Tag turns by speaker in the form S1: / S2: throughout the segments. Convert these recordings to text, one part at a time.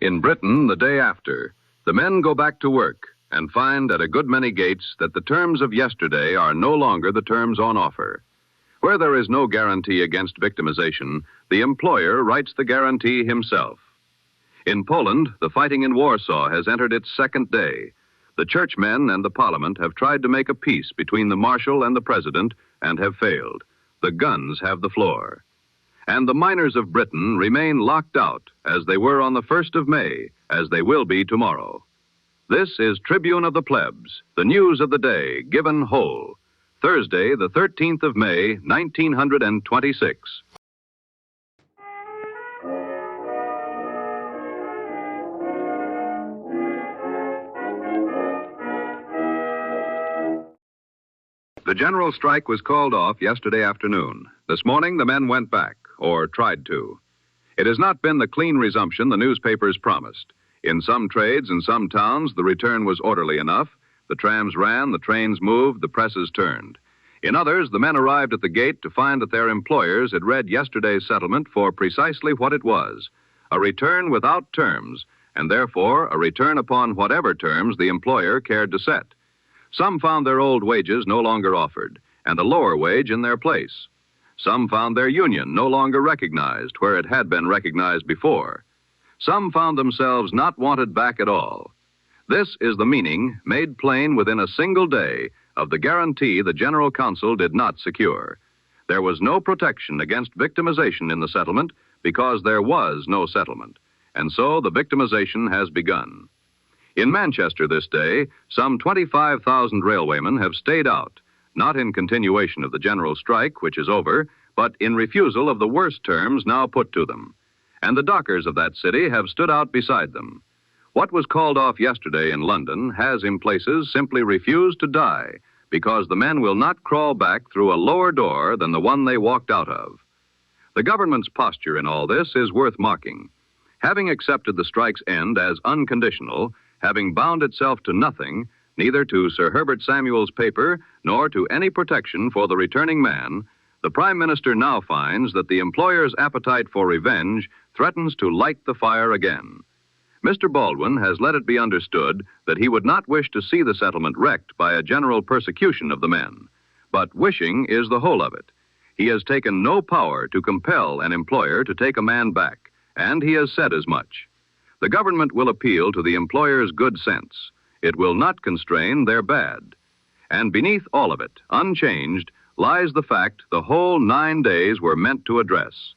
S1: In Britain, the day after, the men go back to work and find at a good many gates that the terms of yesterday are no longer the terms on offer. Where there is no guarantee against victimization, the employer writes the guarantee himself. In Poland, the fighting in Warsaw has entered its second day. The churchmen and the parliament have tried to make a peace between the marshal and the president and have failed. The guns have the floor. And the miners of Britain remain locked out as they were on the 1st of May, as they will be tomorrow. This is Tribune of the Plebs, the news of the day, given whole. Thursday, the 13th of May, 1926. The general strike was called off yesterday afternoon. This morning, the men went back, or tried to. It has not been the clean resumption the newspapers promised. In some trades and some towns, the return was orderly enough. The trams ran, the trains moved, the presses turned. In others, the men arrived at the gate to find that their employers had read yesterday's settlement for precisely what it was, a return without terms, and therefore a return upon whatever terms the employer cared to set. Some found their old wages no longer offered, and a lower wage in their place. Some found their union no longer recognized where it had been recognized before. Some found themselves not wanted back at all. This is the meaning, made plain within a single day, of the guarantee the General Council did not secure. There was no protection against victimization in the settlement because there was no settlement, and so the victimization has begun. In Manchester this day, some 25,000 railwaymen have stayed out, not in continuation of the general strike, which is over, but in refusal of the worst terms now put to them. And the dockers of that city have stood out beside them. What was called off yesterday in London has, in places, simply refused to die because the men will not crawl back through a lower door than the one they walked out of. The government's posture in all this is worth marking. Having accepted the strike's end as unconditional, having bound itself to nothing, neither to Sir Herbert Samuel's paper nor to any protection for the returning man, the Prime Minister now finds that the employer's appetite for revenge threatens to light the fire again. Mr. Baldwin has let it be understood that he would not wish to see the settlement wrecked by a general persecution of the men. But wishing is the whole of it. He has taken no power to compel an employer to take a man back, and he has said as much. The government will appeal to the employer's good sense. It will not constrain their bad. And beneath all of it, unchanged, lies the fact the whole 9 days were meant to address.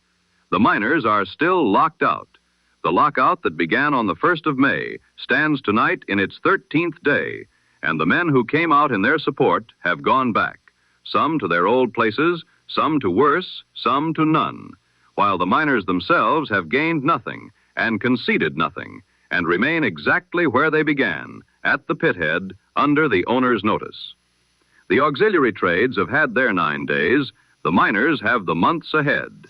S1: The miners are still locked out. The lockout that began on the 1st of May stands tonight in its 13th day, and the men who came out in their support have gone back, some to their old places, some to worse, some to none, while the miners themselves have gained nothing and conceded nothing, and remain exactly where they began, at the pithead, under the owner's notice. The auxiliary trades have had their 9 days. The miners have the months ahead.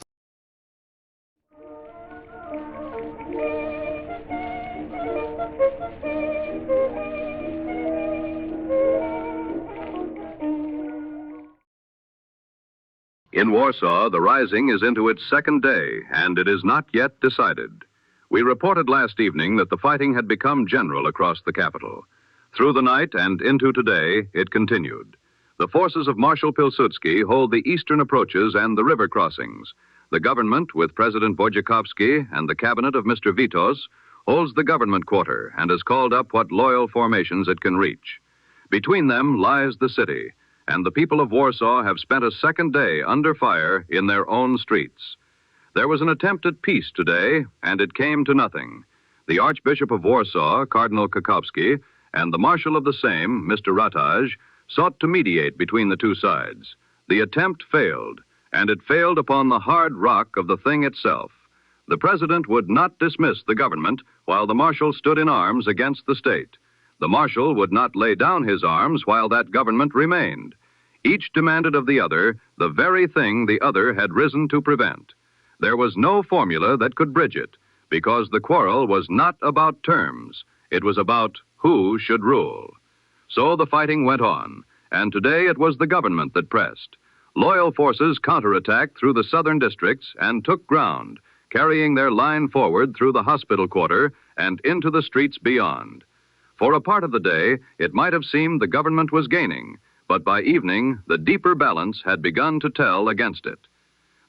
S1: In Warsaw, the rising is into its second day, and it is not yet decided. We reported last evening that the fighting had become general across the capital. Through the night and into today, it continued. The forces of Marshal Pilsudski hold the eastern approaches and the river crossings. The government, with President Wojciechowski and the cabinet of Mr. Witos, holds the government quarter and has called up what loyal formations it can reach. Between them lies the city, and the people of Warsaw have spent a second day under fire in their own streets. There was an attempt at peace today, and it came to nothing. The Archbishop of Warsaw, Cardinal Kakowski, and the Marshal of the same, Mr. Rataj, sought to mediate between the two sides. The attempt failed, and it failed upon the hard rock of the thing itself. The President would not dismiss the government while the Marshal stood in arms against the state. The Marshal would not lay down his arms while that government remained. Each demanded of the other the very thing the other had risen to prevent. There was no formula that could bridge it, because the quarrel was not about terms. It was about who should rule. So the fighting went on, and today it was the government that pressed. Loyal forces counterattacked through the southern districts and took ground, carrying their line forward through the hospital quarter and into the streets beyond. For a part of the day, it might have seemed the government was gaining, but by evening, the deeper balance had begun to tell against it.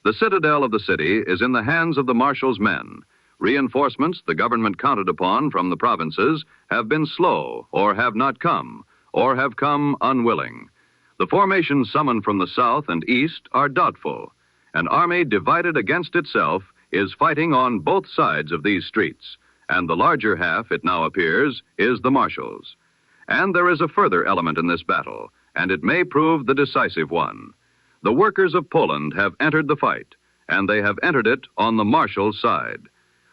S1: The citadel of the city is in the hands of the Marshal's men. Reinforcements the government counted upon from the provinces have been slow, or have not come, or have come unwilling. The formations summoned from the south and east are doubtful. An army divided against itself is fighting on both sides of these streets, and the larger half, it now appears, is the Marshal's. And there is a further element in this battle, and it may prove the decisive one. The workers of Poland have entered the fight, and they have entered it on the Marshal's side.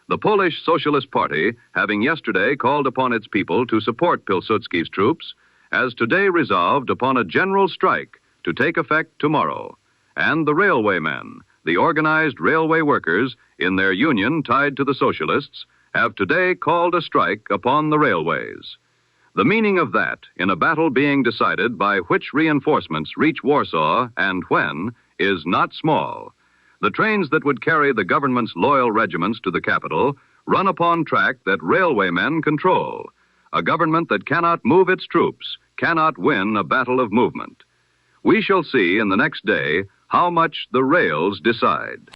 S1: The Polish Socialist Party, having yesterday called upon its people to support Pilsudski's troops, has today resolved upon a general strike to take effect tomorrow. And the Railwaymen, the organized railway workers, in their union tied to the Socialists, have today called a strike upon the railways. The meaning of that, in a battle being decided by which reinforcements reach Warsaw and when, is not small. The trains that would carry the government's loyal regiments to the capital run upon track that railwaymen control. A government that cannot move its troops cannot win a battle of movement. We shall see in the next day how much the rails decide.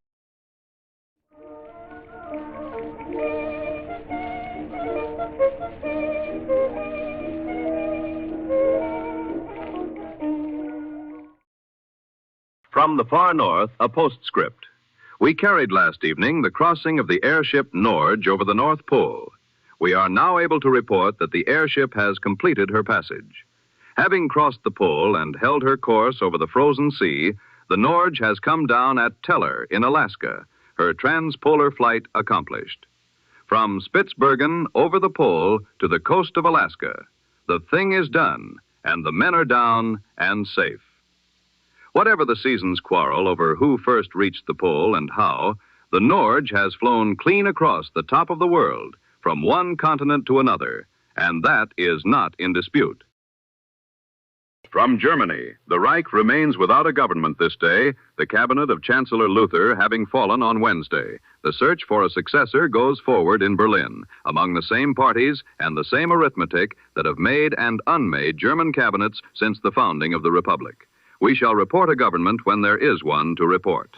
S1: From the far north, a postscript. We carried last evening the crossing of the airship Norge over the North Pole. We are now able to report that the airship has completed her passage. Having crossed the pole and held her course over the frozen sea, the Norge has come down at Teller in Alaska, her transpolar flight accomplished. From Spitsbergen over the pole to the coast of Alaska, the thing is done, and the men are down and safe. Whatever the season's quarrel over who first reached the pole and how, the Norge has flown clean across the top of the world, from one continent to another, and that is not in dispute. From Germany, the Reich remains without a government this day, the cabinet of Chancellor Luther having fallen on Wednesday. The search for a successor goes forward in Berlin, among the same parties and the same arithmetic that have made and unmade German cabinets since the founding of the Republic. We shall report a government when there is one to report.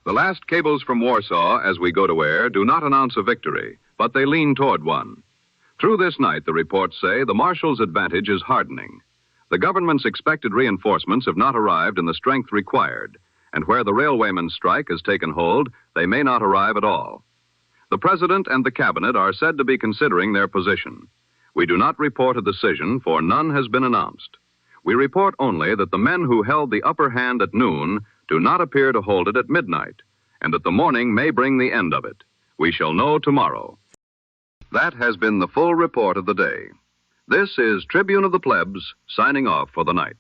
S1: The last cables from Warsaw, as we go to air, do not announce a victory, but they lean toward one. Through this night, the reports say, the Marshal's advantage is hardening. The government's expected reinforcements have not arrived in the strength required, and where the railwaymen's strike has taken hold, they may not arrive at all. The President and the Cabinet are said to be considering their position. We do not report a decision, for none has been announced. We report only that the men who held the upper hand at noon do not appear to hold it at midnight, and that the morning may bring the end of it. We shall know tomorrow. That has been the full report of the day. This is Tribune of the Plebs, signing off for the night.